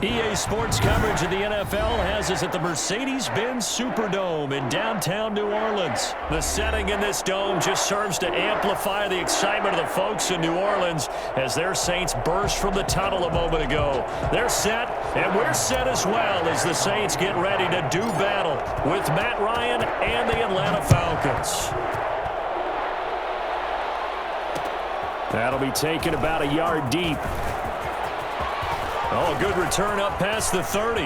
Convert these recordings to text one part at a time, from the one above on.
EA Sports coverage of the NFL has us at the Mercedes-Benz Superdome in downtown New Orleans. The setting in this dome just serves to amplify the excitement of the folks in New Orleans as their Saints burst from the tunnel a moment ago. They're set, and we're set as well as the Saints get ready to do battle with Matt Ryan and the Atlanta Falcons. That'll be taken about a yard deep. Oh, a good return up past the 30.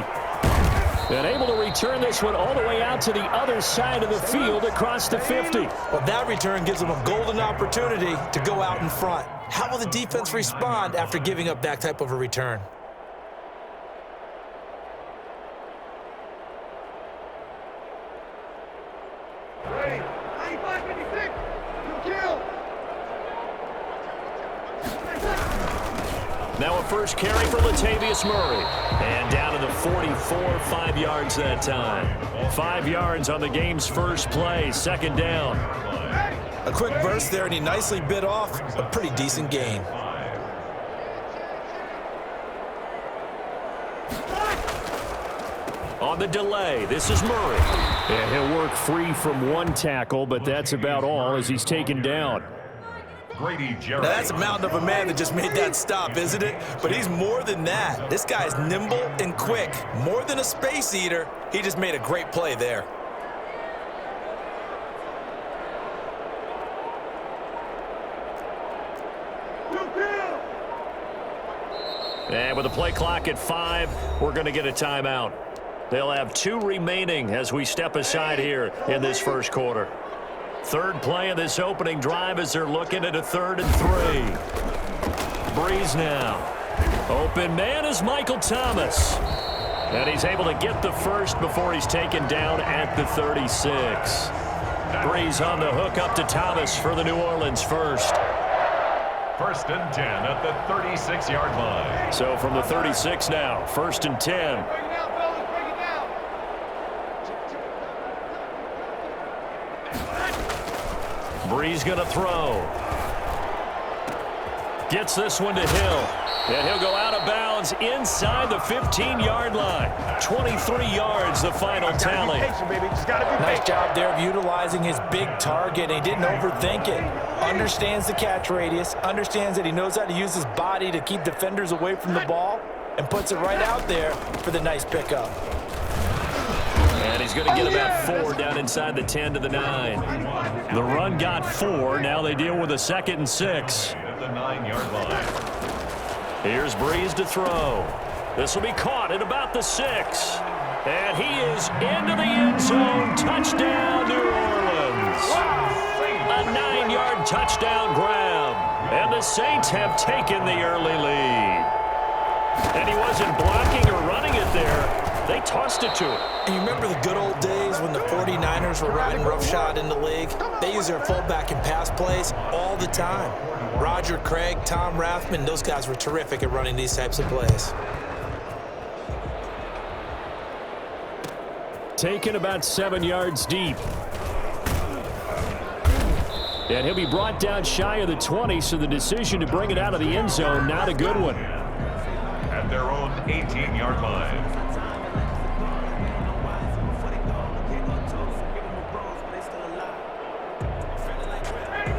And able to return this one all the way out to the other side of the field across the 50. Well, that return gives them a golden opportunity to go out in front. How will the defense respond after giving up that type of a return? Now a first carry for Latavius Murray. And down to the 44, 5 yards that time. 5 yards on the game's first play, second down. A quick burst there, and he nicely bit off a pretty decent gain. On the delay, this is Murray. And he'll work free from one tackle, but that's about all as he's taken down. Now that's a mountain of a man that just made that stop, isn't it? But he's more than that. This guy's nimble and quick. More than a space eater, he just made a great play there. And with the play clock at 5, we're going to get a timeout. They'll have 2 remaining as we step aside here in this first quarter. Third play of this opening drive as they're looking at a 3rd and 3. Breeze now. Open man is Michael Thomas. And he's able to get the first before he's taken down at the 36. Breeze on the hook up to Thomas for the New Orleans first. 1st and 10 at the 36-yard line. So from the 36 now, 1st and 10. Breeze going to throw. Gets this one to Hill. And he'll go out of bounds inside the 15-yard line. 23 yards, the final tally. Nice job there of utilizing his big target. He didn't overthink it. Understands the catch radius. Understands that he knows how to use his body to keep defenders away from the ball. And puts it right out there for the nice pickup. And he's going to get about 4 down inside the 10 to the 9. The run got 4. Now they deal with a 2nd and 6. At the 9-yard line. Here's Breeze to throw. This will be caught at about the 6. And he is into the end zone. Touchdown, New Orleans. A 9-yard touchdown grab. And the Saints have taken the early lead. And he wasn't blocking or running it there. They tossed it to him. And you remember the good old days when the 49ers were riding roughshod in the league? They use their fullback in pass plays all the time. Roger Craig, Tom Rathman, those guys were terrific at running these types of plays. Taken about 7 yards deep. And he'll be brought down shy of the 20, so the decision to bring it out of the end zone, not a good one. At their own 18-yard line.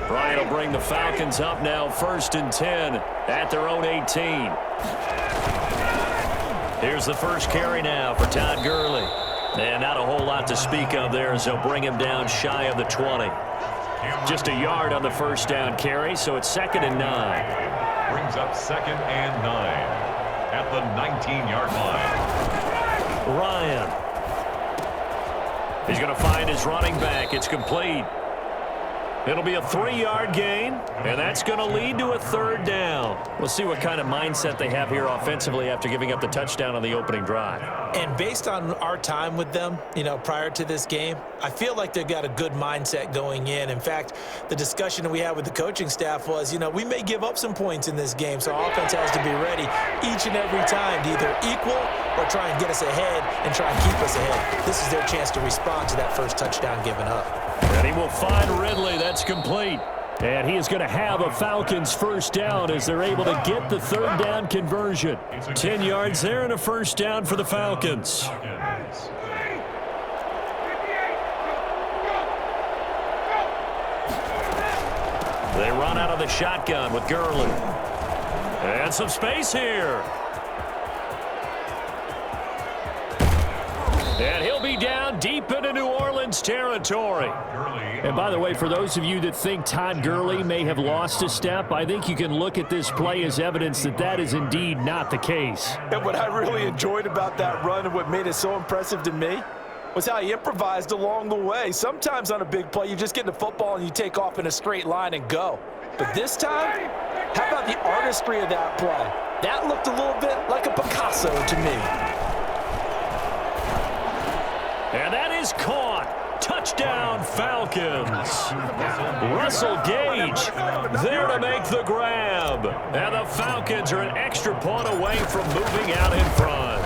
Bryant will bring the Falcons up now 1st and 10 at their own 18. Here's the first carry now for Todd Gurley. And not a whole lot to speak of there as they'll bring him down shy of the 20. Just a yard on the first down carry, so it's 2nd and 9. Brings up 2nd and 9 at the 19-yard line. Ryan. He's going to find his running back. It's complete. It'll be a 3-yard gain, and that's going to lead to a 3rd down. We'll see what kind of mindset they have here offensively after giving up the touchdown on the opening drive. And based on our time with them, prior to this game, I feel like they've got a good mindset going in. In fact, the discussion that we had with the coaching staff was, we may give up some points in this game, so our offense has to be ready each and every time to either equal or try and get us ahead and try and keep us ahead. This is their chance to respond to that first touchdown given up. And he will find Ridley. That's complete. And he is going to have a Falcons first down as they're able to get the third down conversion. 10 yards there and a first down for the Falcons. They run out of the shotgun with Gurley. And some space here. And he'll be down deep into New Orleans territory. And by the way, for those of you that think Todd Gurley may have lost a step, I think you can look at this play as evidence that that is indeed not the case. And what I really enjoyed about that run and what made it so impressive to me was how he improvised along the way. Sometimes on a big play, you just get the football and you take off in a straight line and go. But this time, how about the artistry of that play? That looked a little bit like a Picasso to me. And that is caught. Touchdown, Falcons. Russell Gage there to make the grab. And the Falcons are an extra point away from moving out in front.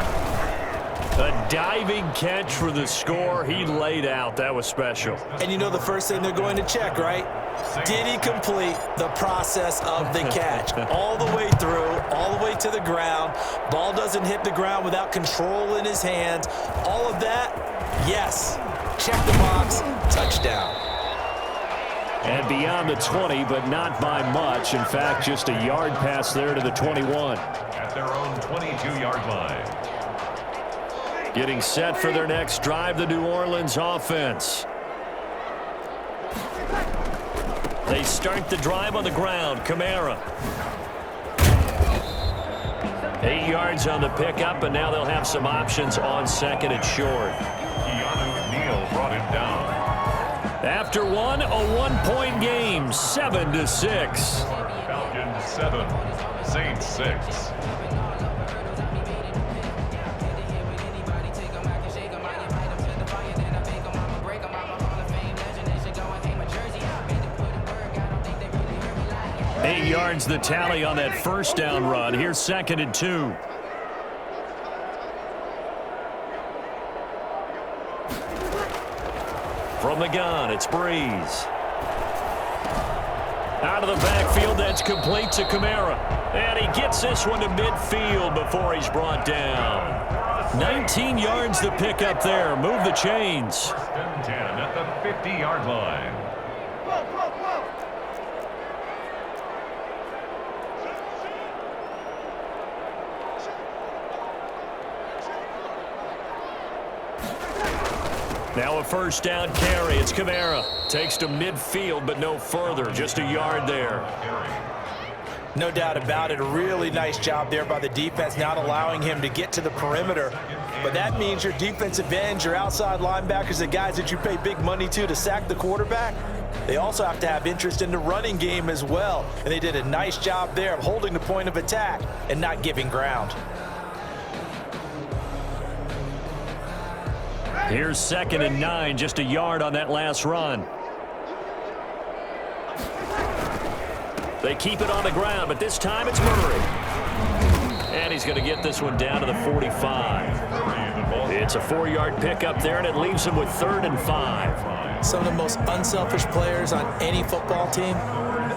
A diving catch for the score. He laid out. That was special. And you know the first thing they're going to check, right? Did he complete the process of the catch? All the way through, all the way to the ground. Ball doesn't hit the ground without control in his hands. All of that, yes. Check the box, touchdown. And beyond the 20, but not by much. In fact, just a yard pass there to the 21. At their own 22-yard line. Getting set for their next drive, the New Orleans offense. They start the drive on the ground. Kamara. 8 yards on the pickup, and now they'll have some options on second and short. Keanu Neal brought him down. After one, a one-point game, 7-6. Falcons 7, Saints 6. Yards the tally on that first down run. Here's second and 2. From the gun, it's Breeze. Out of the backfield, that's complete to Kamara. And he gets this one to midfield before he's brought down. 19 yards the pick up there. Move the chains. 10 at the 50-yard line. Now a first down carry. It's Kamara. Takes to midfield, but no further. Just a yard there. No doubt about it. A really nice job there by the defense, not allowing him to get to the perimeter. But that means your defensive ends, your outside linebackers, the guys that you pay big money to sack the quarterback, they also have to have interest in the running game as well. And they did a nice job there of holding the point of attack and not giving ground. Here's second and 9, just a yard on that last run. They keep it on the ground, but this time it's Murray. And he's going to get this one down to the 45. It's a 4-yard pickup there, and it leaves him with 3rd and 5. Some of the most unselfish players on any football team,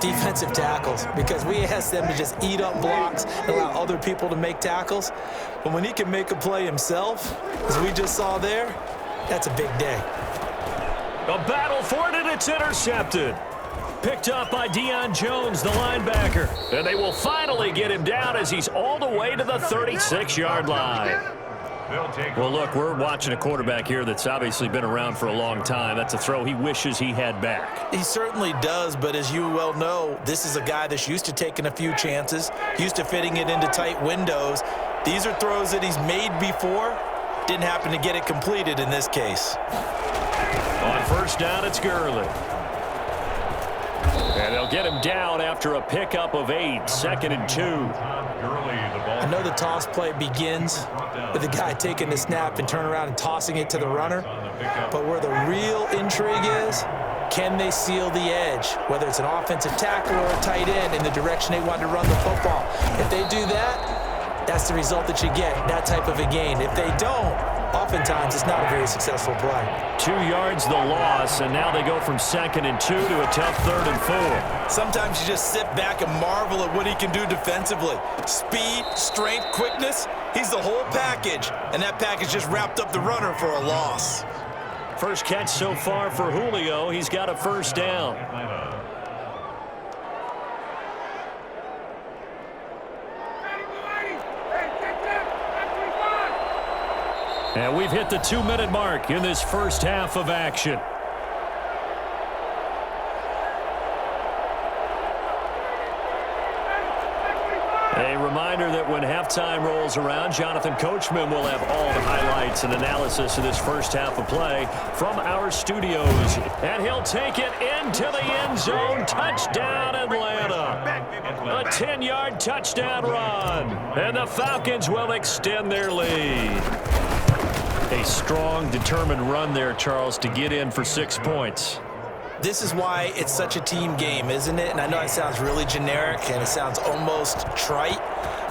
defensive tackles, because we ask them to just eat up blocks and allow other people to make tackles. But when he can make a play himself, as we just saw there, that's a big day. A battle for it, and it's intercepted. Picked up by Deion Jones, the linebacker. And they will finally get him down as he's all the way to the 36-yard line. Well, look, we're watching a quarterback here that's obviously been around for a long time. That's a throw he wishes he had back. He certainly does, but as you well know, this is a guy that's used to taking a few chances, used to fitting it into tight windows. These are throws that he's made before. Didn't happen to get it completed in this case. On first down, it's Gurley. And they'll get him down after a pickup of 8, 2nd and 2. I know the toss play begins with the guy taking the snap and turn around and tossing it to the runner. But where the real intrigue is, can they seal the edge, whether it's an offensive tackle or a tight end, in the direction they want to run the football? If they do that, that's the result that you get, that type of a gain. If they don't, oftentimes it's not a very successful play. 2 yards the loss, and now they go from 2nd and 2 to a tough 3rd and 4. Sometimes you just sit back and marvel at what he can do defensively. Speed, strength, quickness, he's the whole package. And that package just wrapped up the runner for a loss. First catch so far for Julio. He's got a first down. And we've hit the 2-minute mark in this first half of action. A reminder that when halftime rolls around, Jonathan Coachman will have all the highlights and analysis of this first half of play from our studios. And he'll take it into the end zone. Touchdown, Atlanta. A 10-yard touchdown run. And the Falcons will extend their lead. A strong, determined run there, Charles, to get in for 6 points. This is why it's such a team game, isn't it? And I know it sounds really generic and it sounds almost trite,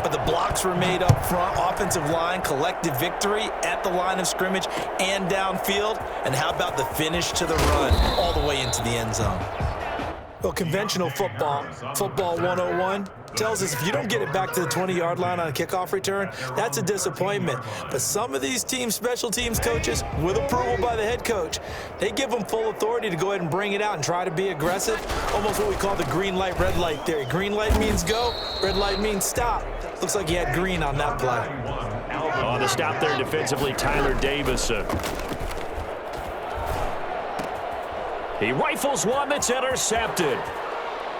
but the blocks were made up front, offensive line, collective victory at the line of scrimmage and downfield. And how about the finish to the run all the way into the end zone? Well, conventional football 101, tells us if you don't get it back to the 20-yard line on a kickoff return, that's a disappointment. But some of these teams, special teams coaches, with approval by the head coach, they give them full authority to go ahead and bring it out and try to be aggressive. Almost what we call the green light, red light theory. Green light means go, red light means stop. Looks like he had green on that play. On the stop there defensively, Tyler Davison. He rifles one that's intercepted.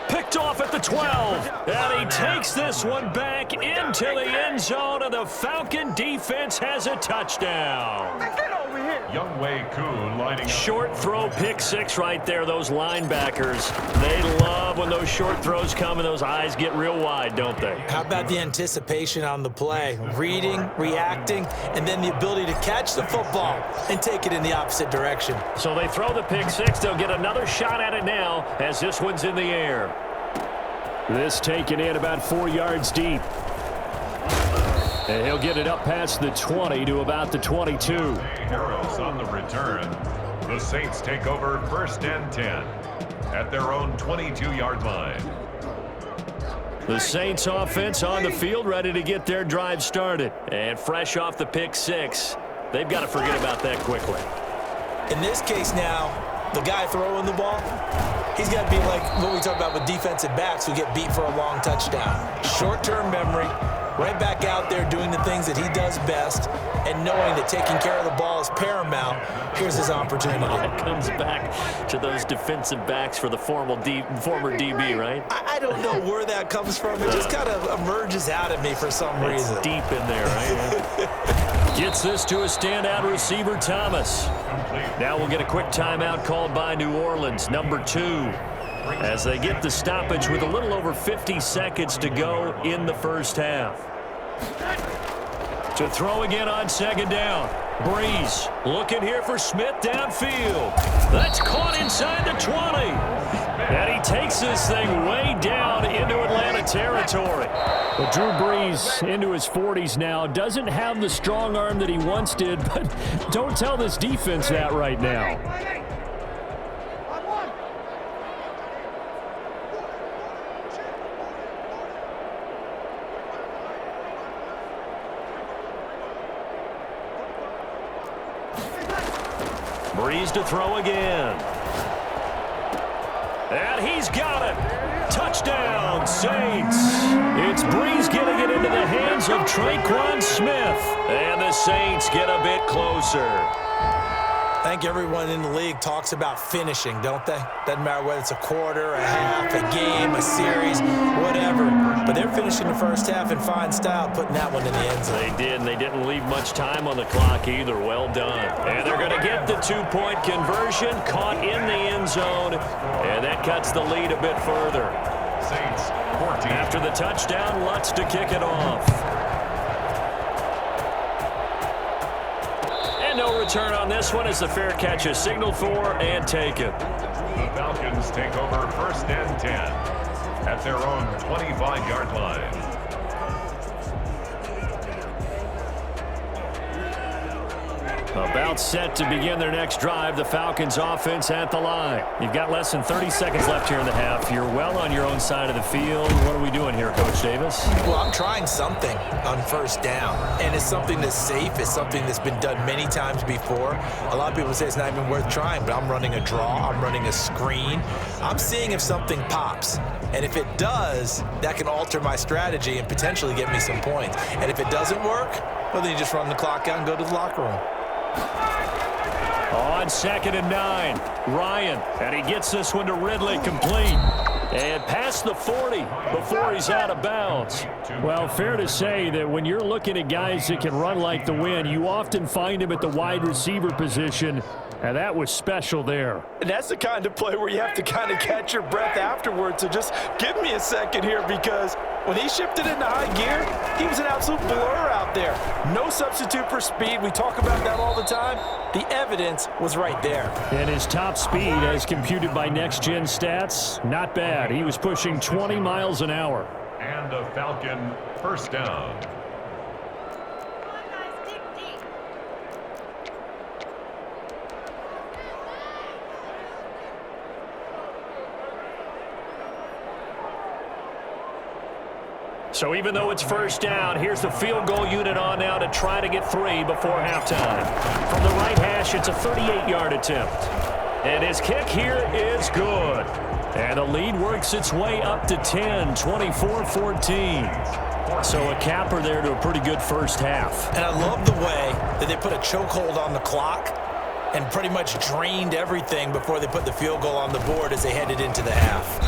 Picked off at the 12. And he takes this one back into the end zone, and the Falcon defense has a touchdown. Young Wei Koo lining up. Short throw, pick six right there. Those linebackers, they love when those short throws come and those eyes get real wide, don't they? How about the anticipation on the play? Reading, reacting, and then the ability to catch the football and take it in the opposite direction. So they throw the pick six. They'll get another shot at it now as this one's in the air. This taken in about 4 yards deep. And he'll get it up past the 20 to about the 22. Harris on the return. The Saints take over 1st and 10 at their own 22-yard line. The Saints offense on the field, ready to get their drive started. And fresh off the pick six, they've got to forget about that quickly. In this case now, the guy throwing the ball, he's got to be like what we talk about with defensive backs who get beat for a long touchdown. Short-term memory, right back out there doing the things that he does best, and knowing that taking care of the ball is paramount. Here's his opportunity. It comes back to those defensive backs for the former DB, right? I don't know where that comes from. It just kind of emerges out of me for some reason. It's deep in there, right? Gets this to a standout receiver, Thomas. Now we'll get a quick timeout called by New Orleans, number 2. As they get the stoppage with a little over 50 seconds to go in the first half. To throw again on 2nd down. Breeze looking here for Smith downfield. That's caught inside the 20. And he takes this thing way down into Atlanta territory. But Drew Brees into his 40s now. Doesn't have the strong arm that he once did, but don't tell this defense that right now. Breeze to throw again. And he's got it. Touchdown, Saints. It's Breeze getting it into the hands of Traquan Smith. And the Saints get a bit closer. I think everyone in the league talks about finishing, don't they? Doesn't matter whether it's a quarter, a half, a game, a series, whatever. But they're finishing the first half in fine style, putting that one in the end zone. They did, and they didn't leave much time on the clock either. Well done. And they're going to get the 2-point conversion, caught in the end zone, and that cuts the lead a bit further. Saints 14. After the touchdown, Lutz to kick it off. No return on this one as the fair catch is signaled for and taken. The Falcons take over 1st and 10 at their own 25-yard line. timeout set to begin their next drive. The Falcons offense at the line. You've got less than 30 seconds left here in the half. You're well on your own side of the field. What are we doing here, Coach Davis? Well, I'm trying something on first down, and it's something that's safe. It's something that's been done many times before. A lot of people say it's not even worth trying, but I'm running a draw. I'm running a screen. I'm seeing if something pops. And if it does, that can alter my strategy and potentially get me some points. And if it doesn't work, well, then you just run the clock out and go to the locker room. On 2nd and 9, Ryan, and he gets this one to Ridley, complete. And past the 40 before he's out of bounds. Well, fair to say that when you're looking at guys that can run like the wind, you often find him at the wide receiver position, and that was special there. And that's the kind of play where you have to kind of catch your breath afterwards. So just give me a second here, because when he shifted into high gear, he was an absolute blur out there. No substitute for speed. We talk about that all the time. The evidence was right there. And his top speed, as computed by Next Gen Stats, not bad. He was pushing 20 miles an hour. And a Falcon first down. So even though it's first down, here's the field goal unit on now to try to get 3 before halftime. From the right hash, it's a 38-yard attempt. And his kick here is good. And the lead works its way up to 10, 24-14. So a capper there to a pretty good first half. And I love the way that they put a chokehold on the clock and pretty much drained everything before they put the field goal on the board as they headed into the half.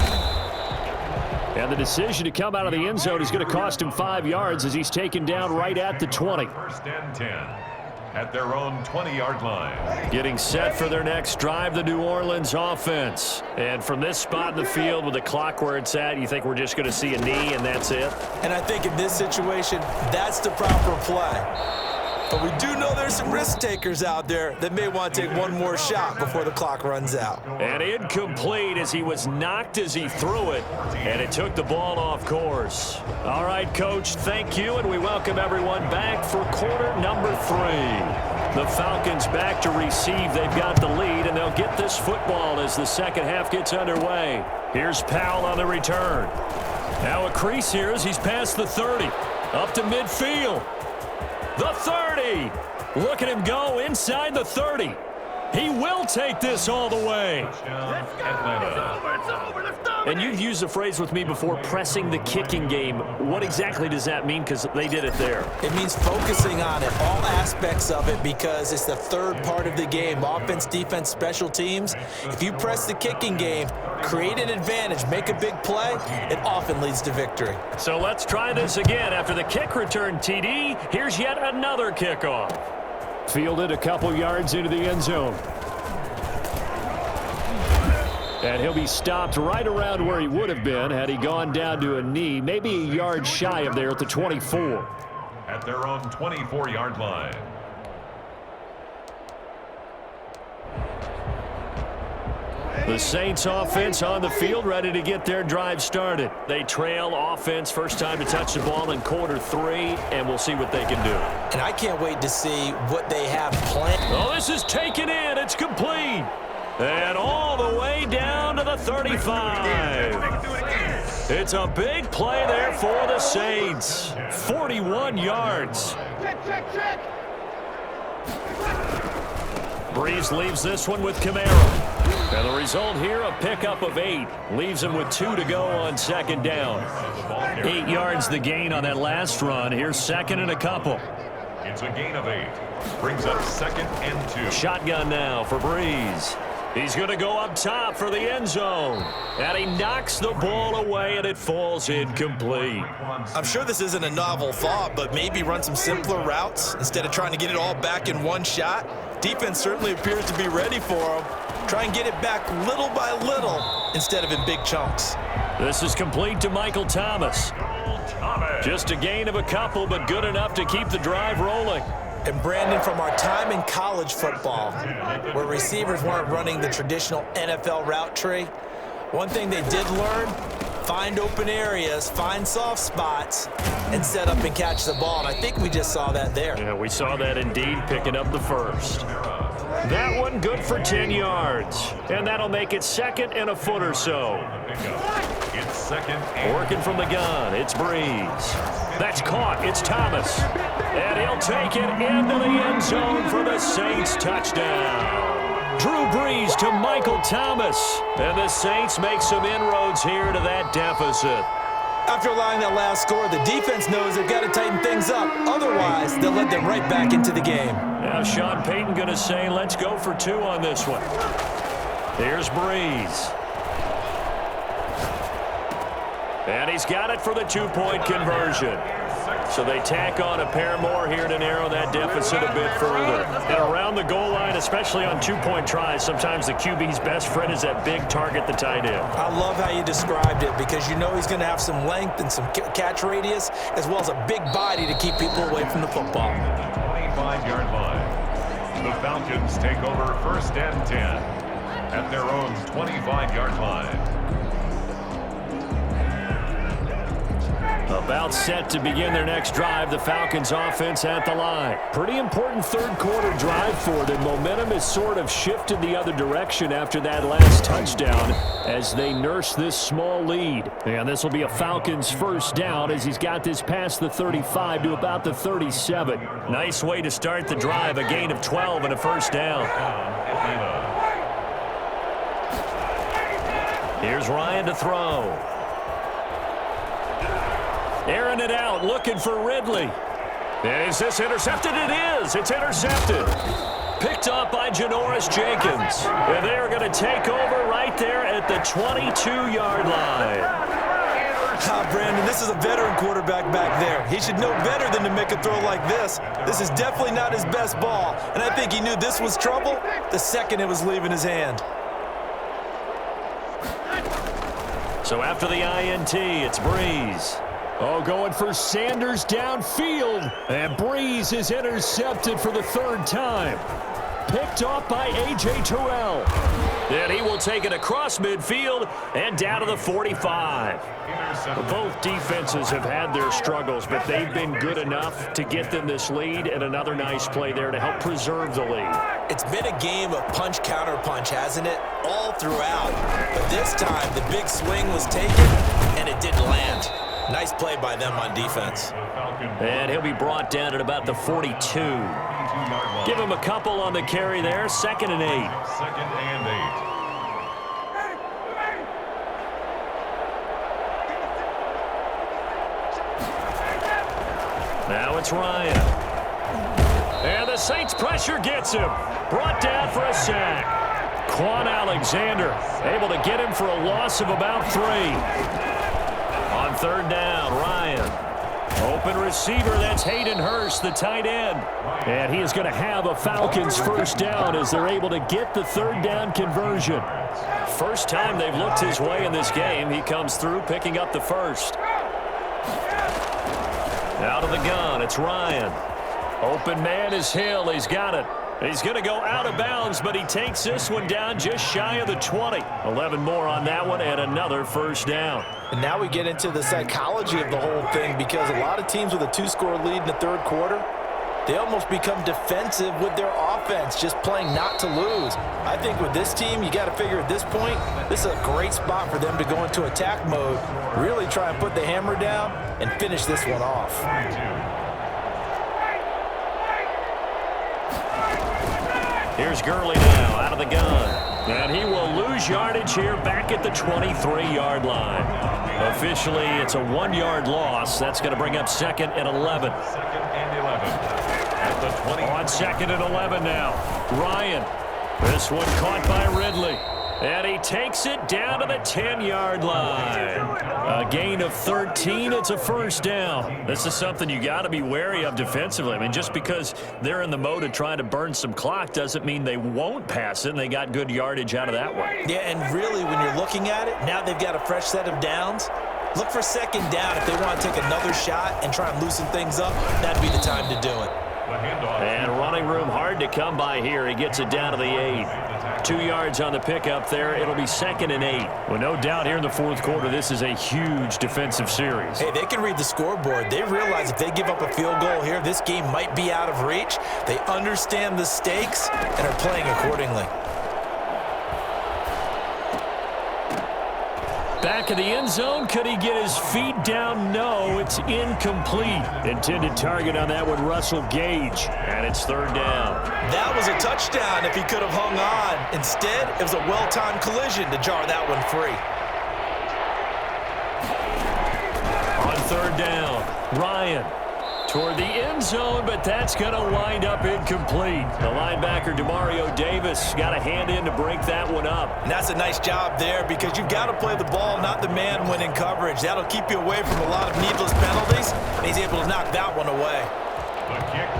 And the decision to come out of the end zone is going to cost him 5 yards as he's taken down right at the 20. First and 10 at their own 20-yard line. Getting set for their next drive, the New Orleans offense. And from this spot in the field with the clock where it's at, you think we're just going to see a knee and that's it? And I think in this situation, that's the proper play. But we do know there's some risk takers out there that may want to take one more shot before the clock runs out. And incomplete as he was knocked as he threw it, and it took the ball off course. All right, Coach, thank you, and we welcome everyone back for quarter number 3. The Falcons back to receive. They've got the lead, and they'll get this football as the second half gets underway. Here's Powell on the return. Now a crease here as he's past the 30. Up to midfield. The 30. Look at him go inside the 30. He will take this all the way. And you've used the phrase with me before, pressing the kicking game. What exactly does that mean? Because they did it there. It means focusing on it, all aspects of it, because it's the third part of the game. Offense, defense, special teams. If you press the kicking game, create an advantage, make a big play, it often leads to victory. So let's try this again. After the kick return, TD, here's yet another kickoff. Fielded a couple yards into the end zone. And he'll be stopped right around where he would have been had he gone down to a knee, maybe a yard shy of there at the 24. At their own 24-yard line. The Saints offense on the field, ready to get their drive started. They trail offense, first time to touch the ball in quarter 3, and we'll see what they can do. And I can't wait to see what they have planned. Oh, this is taken in. It's complete. And all the way down to the 35. It's a big play there for the Saints. 41 yards. Breeze leaves this one with Camaro. And the result here, a pickup of 8. Leaves him with 2 to go on second down. 8 yards the gain on that last run. Here's second and a couple. It's a gain of 8. Brings up second and 2. Shotgun now for Breeze. He's going to go up top for the end zone. And he knocks the ball away, and it falls incomplete. I'm sure this isn't a novel thought, but maybe run some simpler routes instead of trying to get it all back in one shot. Defense certainly appears to be ready for him. Try and get it back little by little instead of in big chunks. This is complete to Michael Thomas. Just a gain of a couple, but good enough to keep the drive rolling. And Brandon, from our time in college football, where receivers weren't running the traditional NFL route tree, one thing they did learn, find open areas, find soft spots, and set up and catch the ball. And I think we just saw that there. Yeah, we saw that indeed, picking up the first. That one good for 10 yards. And that'll make it second and a foot or so. It's second and Working from the gun, it's Breeze. That's caught, it's Thomas. And he'll take it into the end zone for the Saints touchdown. Drew Brees to Michael Thomas. And the Saints make some inroads here to that deficit. After allowing that last score, the defense knows they've got to tighten things up. Otherwise, they'll let them right back into the game. Now Sean Payton going to say, let's go for two on this one. Here's Breeze. And he's got it for the two-point conversion. So they tack on a pair more here to narrow that deficit a bit further. And around the goal line, especially on two-point tries, sometimes the QB's best friend is that big target, the tight end. I love how you described it because you know he's going to have some length and some catch radius as well as a big body to keep people away from the football. 25-yard line. The Falcons take over first and 10 at their own 25-yard line. About set to begin their next drive, the Falcons offense at the line. Pretty important third quarter drive for them. Momentum has sort of shifted the other direction after that last touchdown as they nurse this small lead. And this will be a Falcons first down as he's got this past the 35 to about the 37. Nice way to start the drive, a gain of 12 and a first down. Here's Ryan to throw. Airing it out, looking for Ridley. Is this intercepted? It is. It's intercepted. Picked up by Janoris Jenkins. And they are going to take over right there at the 22-yard line. Brandon, this is a veteran quarterback back there. He should know better than to make a throw like this. This is definitely not his best ball. And I think he knew this was trouble the second it was leaving his hand. So after the INT, it's Breeze. Oh, going for Sanders downfield. And Breeze is intercepted for the third time. Picked off by A.J. Terrell. And he will take it across midfield and down to the 45. Both defenses have had their struggles, but they've been good enough to get them this lead, and another nice play there to help preserve the lead. It's been a game of punch-counter-punch, hasn't it? All throughout. But this time, the big swing was taken, and it didn't land. Nice play by them on defense. And he'll be brought down at about the 42. Give him a couple on the carry there. 2nd and 8. 2nd and 8. Now it's Ryan. And the Saints pressure gets him. Brought down for a sack. Quan Alexander able to get him for a loss of about 3. On 3rd down, Ryan. Open receiver, that's Hayden Hurst, the tight end. And he is going to have a Falcons first down as they're able to get the 3rd down conversion. First time they've looked his way in this game. He comes through picking up the first. Out of the gun, it's Ryan. Open man is Hill. He's got it. He's going to go out of bounds, but he takes this one down just shy of the 20. 11 more on that one and another first down. And now we get into the psychology of the whole thing because a lot of teams with a 2-score lead in the third quarter, they almost become defensive with their offense, just playing not to lose. I think with this team, you got to figure at this point, this is a great spot for them to go into attack mode, really try and put the hammer down and finish this one off. Here's Gurley now out of the gun. And he will lose yardage here back at the 23-yard line. Officially, it's a 1-yard loss. That's going to bring up 2nd and 11. 2nd and 11. At the 20. On 2nd and 11 now. Ryan. This one caught by Ridley. And he takes it down to the 10-yard line. A gain of 13. It's a first down. This is something you got to be wary of defensively. I mean, just because they're in the mode of trying to burn some clock doesn't mean they won't pass it, and they got good yardage out of that one. Yeah, and really, when you're looking at it, now they've got a fresh set of downs. Look for 2nd down if they want to take another shot and try and loosen things up. That'd be the time to do it. And running room hard to come by here. He gets it down to the 8. 2 yards on the pickup there. It'll be 2nd and 8. Well, no doubt here in the fourth quarter, this is a huge defensive series. Hey, they can read the scoreboard. They realize if they give up a field goal here, this game might be out of reach. They understand the stakes and are playing accordingly. Back in the end zone. Could he get his feet down? No, it's incomplete. Intended target on that one, Russell Gage. And it's 3rd down. That was a touchdown if he could have hung on. Instead, it was a well-timed collision to jar that one free. On 3rd down, Ryan toward the end zone, but that's going to wind up incomplete. The linebacker, Demario Davis, got a hand in to break that one up. And that's a nice job there because you've got to play the ball, not the man when in coverage. That'll keep you away from a lot of needless penalties, and he's able to knock that one away.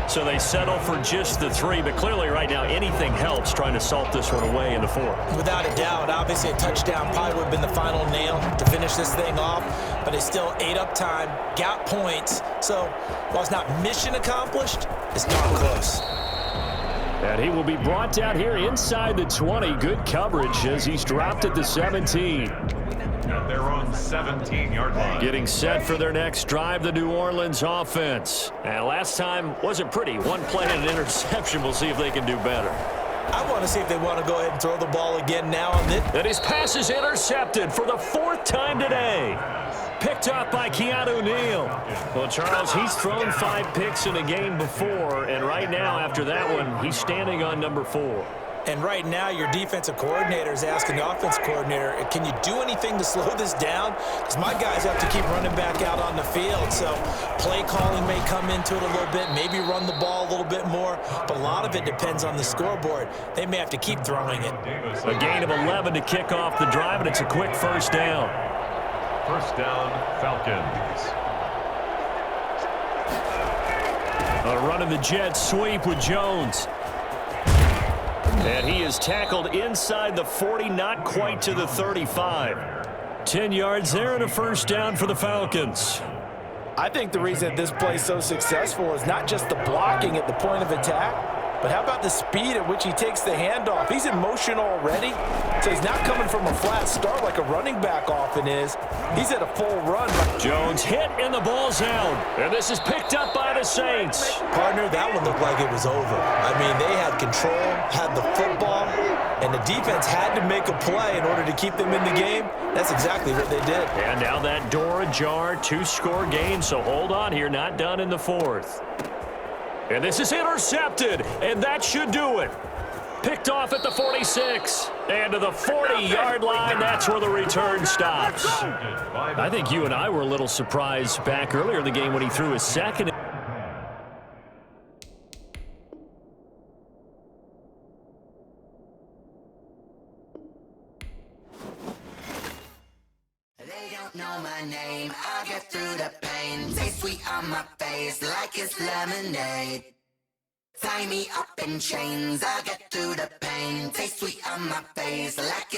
So they settle for just the 3, but clearly right now anything helps trying to salt this one away in the 4th. Without a doubt, obviously a touchdown probably would have been the final nail to finish this thing off, but it's still ate up time, got points. So while it's not mission accomplished, it's not close. And he will be brought down here inside the 20. Good coverage as he's dropped at the 17. At their own 17-yard line. Getting set for their next drive, the New Orleans offense. And last time wasn't pretty. One play and an interception. We'll see if they can do better. I want to see if they want to go ahead and throw the ball again now. And his pass is intercepted for the 4th time today. Picked off by Keanu Neal. Well, Charles, he's thrown 5 picks in a game before, and right now, after that one, he's standing on number 4. And right now, your defensive coordinator is asking the offense coordinator, can you do anything to slow this down? Because my guys have to keep running back out on the field. So play calling may come into it a little bit, maybe run the ball a little bit more. But a lot of it depends on the scoreboard. They may have to keep throwing it. A gain of 11 to kick off the drive, and it's a quick 1st down. 1st down, Falcons. A run of the jet sweep with Jones. And he is tackled inside the 40, not quite to the 35. 10 yards there and a 1st down for the Falcons. I think the reason this play is so successful is not just the blocking at the point of attack, but how about the speed at which he takes the handoff? He's in motion already, so he's not coming from a flat start like a running back often is. He's at a full run. Jones hit and the ball's out. And this is picked up by the Saints. Partner, that one looked like it was over. I mean, they had control, had the football, and the defense had to make a play in order to keep them in the game. That's exactly what they did. And now that door ajar, 2-score game, so hold on here, not done in the 4th. And this is intercepted, and that should do it. Picked off at the 46. And to the 40-yard line, that's where the return stops. I think you and I were a little surprised back earlier in the game when he threw his 2nd. They don't know my name, I'll get through the pain. Taste sweet on my face like it's lemonade. Tie me up in chains, I'll get through the pain. Taste sweet on my face like it's